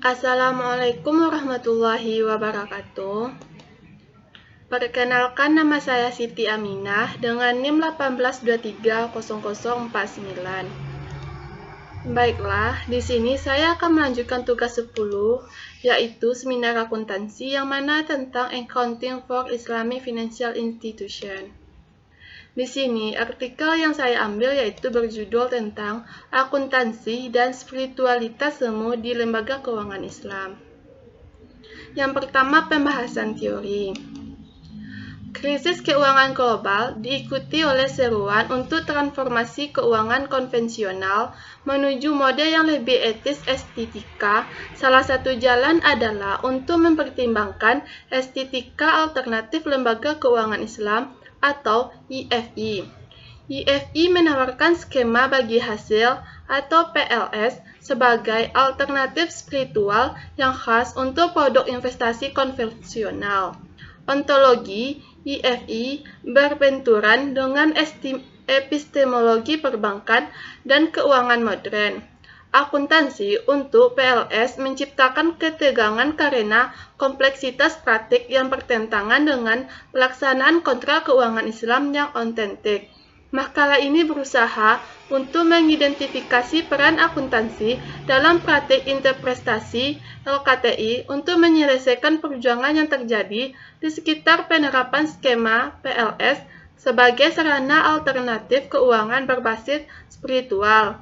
Assalamualaikum warahmatullahi wabarakatuh. Perkenalkan, nama saya Siti Aminah dengan NIM 18230049. Baiklah, di sini saya akan melanjutkan tugas 10, yaitu seminar akuntansi yang mana tentang Accounting for Islamic Financial Institution. Di sini, artikel yang saya ambil yaitu berjudul tentang akuntansi dan spiritualitas semu di lembaga keuangan Islam. Yang pertama, pembahasan teori. Krisis keuangan global diikuti oleh seruan untuk transformasi keuangan konvensional menuju mode yang lebih etis estetika. Salah satu jalan adalah untuk mempertimbangkan estetika alternatif lembaga keuangan Islam atau IFI. IFI menawarkan skema bagi hasil atau PLS sebagai alternatif spiritual yang khas untuk produk investasi konvensional. Ontologi IFI berbenturan dengan epistemologi perbankan dan keuangan modern. Akuntansi untuk PLS menciptakan ketegangan karena kompleksitas praktik yang bertentangan dengan pelaksanaan kontrak keuangan Islam yang otentik. Makalah ini berusaha untuk mengidentifikasi peran akuntansi dalam praktik interpretasi LKTI untuk menyelesaikan perjuangan yang terjadi di sekitar penerapan skema PLS sebagai sarana alternatif keuangan berbasis spiritual.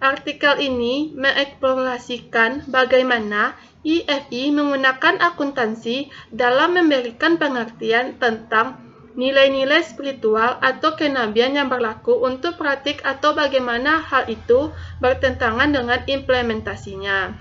Artikel ini mengeksplorasikan bagaimana IFI menggunakan akuntansi dalam memberikan pengertian tentang nilai-nilai spiritual atau kenabian yang berlaku untuk praktik atau bagaimana hal itu bertentangan dengan implementasinya.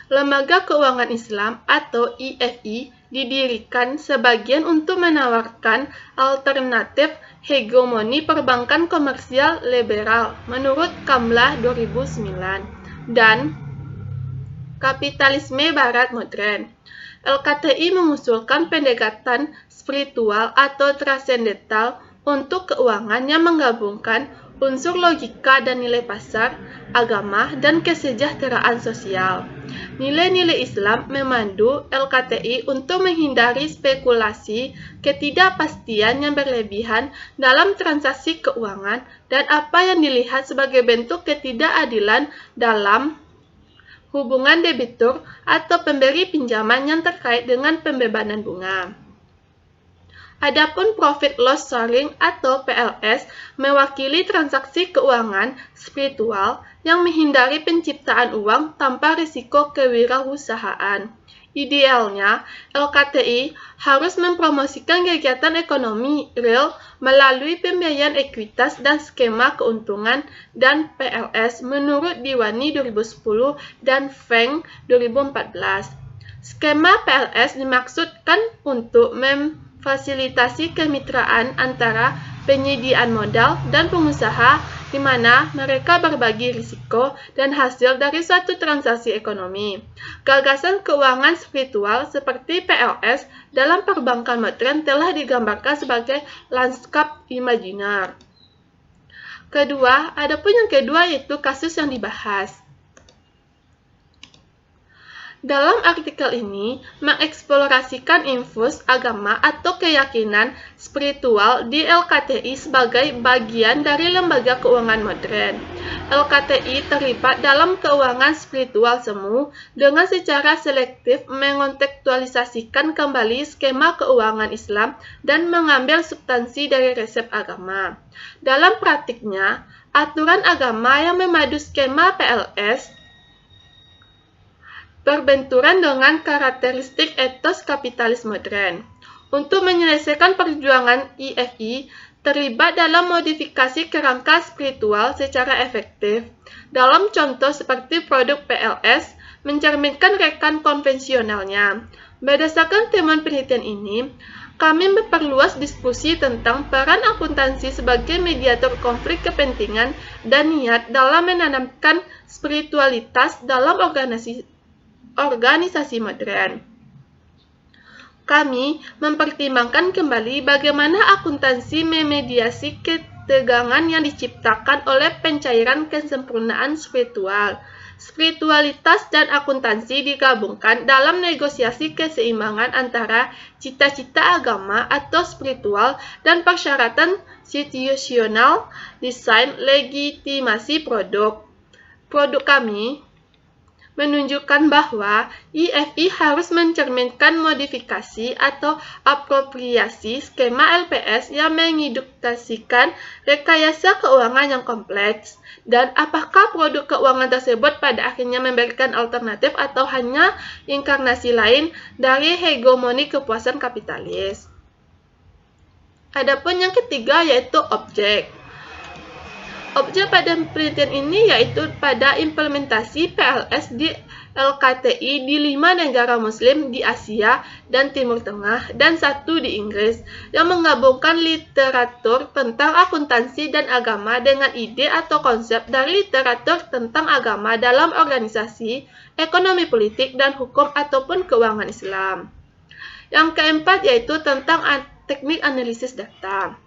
Lembaga Keuangan Islam atau IFI didirikan sebagian untuk menawarkan alternatif hegemoni perbankan komersial liberal menurut Kamlah 2009 dan kapitalisme barat modern. LKTI mengusulkan pendekatan spiritual atau transendental untuk keuangan yang menggabungkan unsur logika dan nilai pasar, agama, dan kesejahteraan sosial. Nilai-nilai Islam memandu LKTI untuk menghindari spekulasi, ketidakpastian yang berlebihan dalam transaksi keuangan, dan apa yang dilihat sebagai bentuk ketidakadilan dalam hubungan debitur atau pemberi pinjaman yang terkait dengan pembebanan bunga. Adapun profit loss sharing atau PLS mewakili transaksi keuangan spiritual yang menghindari penciptaan uang tanpa risiko kewirausahaan. Idealnya, LKTI harus mempromosikan kegiatan ekonomi real melalui pembiayaan ekuitas dan skema keuntungan dan PLS menurut Diwani 2010 dan Feng 2014. Skema PLS dimaksudkan untuk memfasilitasi kemitraan antara penyediaan modal dan pengusaha di mana mereka berbagi risiko dan hasil dari suatu transaksi ekonomi. Gagasan keuangan spiritual seperti PLS dalam perbankan modern telah digambarkan sebagai lanskap imajiner. Adapun yang kedua yaitu kasus yang dibahas. Dalam artikel ini mengeksplorasikan infus agama atau keyakinan spiritual di LKTI sebagai bagian dari lembaga keuangan modern. LKTI terlibat dalam keuangan spiritual semu dengan secara selektif mengontekstualisasikan kembali skema keuangan Islam dan mengambil substansi dari resep agama. Dalam praktiknya, aturan agama yang memadu skema PLS berbenturan dengan karakteristik etos kapitalis modern. Untuk menyelesaikan perjuangan IFI terlibat dalam modifikasi kerangka spiritual secara efektif. Dalam contoh seperti produk PLS mencerminkan rekan konvensionalnya. Berdasarkan temuan penelitian ini, kami memperluas diskusi tentang peran akuntansi sebagai mediator konflik kepentingan dan niat dalam menanamkan spiritualitas dalam organisasi modern. Kami mempertimbangkan kembali bagaimana akuntansi memediasi ketegangan yang diciptakan oleh pencairan kesempurnaan spiritual. Spiritualitas dan akuntansi digabungkan dalam negosiasi keseimbangan antara cita-cita agama atau spiritual dan persyaratan situasional desain legitimasi produk. Produk kami menunjukkan bahwa IFI harus mencerminkan modifikasi atau apropriasi skema LPS yang mengindukasikan rekayasa keuangan yang kompleks, dan apakah produk keuangan tersebut pada akhirnya memberikan alternatif atau hanya inkarnasi lain dari hegemoni kepuasan kapitalis. Adapun yang ketiga yaitu objek. Objek pada penelitian ini yaitu pada implementasi PLS di LKTI di 5 negara muslim di Asia dan Timur Tengah dan 1 di Inggris, yang menggabungkan literatur tentang akuntansi dan agama dengan ide atau konsep dari literatur tentang agama dalam organisasi, ekonomi politik, dan hukum ataupun keuangan Islam. Yang keempat yaitu tentang teknik analisis data.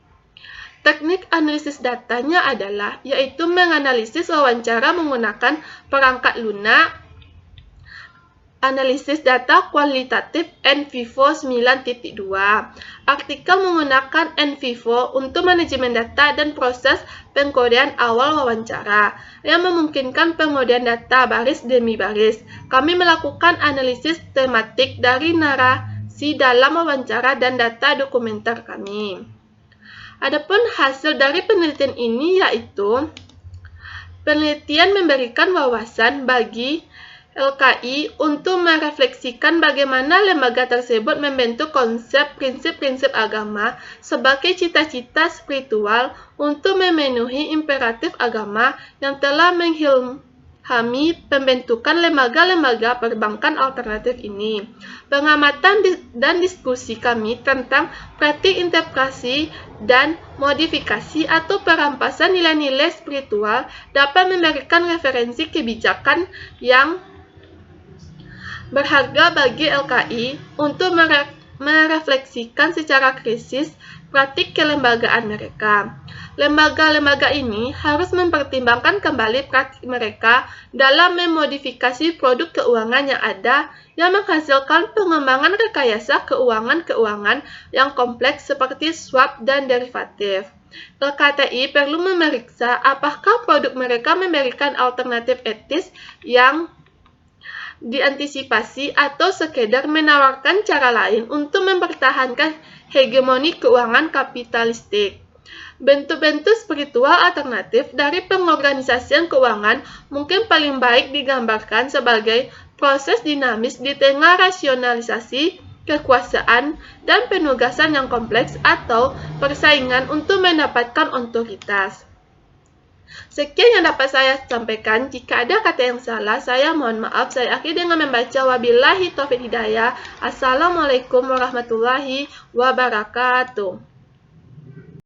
Teknik analisis datanya adalah yaitu menganalisis wawancara menggunakan perangkat lunak, analisis data kualitatif NVivo 9.2, artikel menggunakan NVivo untuk manajemen data dan proses pengkodean awal wawancara, yang memungkinkan pengkodean data baris demi baris. Kami melakukan analisis tematik dari narasi dalam wawancara dan data dokumenter kami. Adapun hasil dari penelitian ini yaitu penelitian memberikan wawasan bagi LKI untuk merefleksikan bagaimana lembaga tersebut membentuk konsep prinsip-prinsip agama sebagai cita-cita spiritual untuk memenuhi imperatif agama yang telah menghilangkan pembentukan lembaga-lembaga perbankan alternatif ini. Pengamatan dan diskusi kami tentang praktik interpretasi dan modifikasi atau perampasan nilai-nilai spiritual dapat memberikan referensi kebijakan yang berharga bagi LKI untuk merefleksikan secara kritis praktik kelembagaan mereka. Lembaga-lembaga ini harus mempertimbangkan kembali praktik mereka dalam memodifikasi produk keuangan yang ada yang menghasilkan pengembangan rekayasa keuangan-keuangan yang kompleks seperti swap dan derivatif. LKTI perlu memeriksa apakah produk mereka memberikan alternatif etis yang diantisipasi atau sekedar menawarkan cara lain untuk mempertahankan hegemoni keuangan kapitalistik. Bentuk-bentuk spiritual alternatif dari pengorganisasian keuangan mungkin paling baik digambarkan sebagai proses dinamis di tengah rasionalisasi, kekuasaan, dan penugasan yang kompleks atau persaingan untuk mendapatkan otoritas. Sekian yang dapat saya sampaikan. Jika ada kata yang salah, saya mohon maaf. Saya akhiri dengan membaca wabillahi taufiq hidayah. Assalamualaikum warahmatullahi wabarakatuh.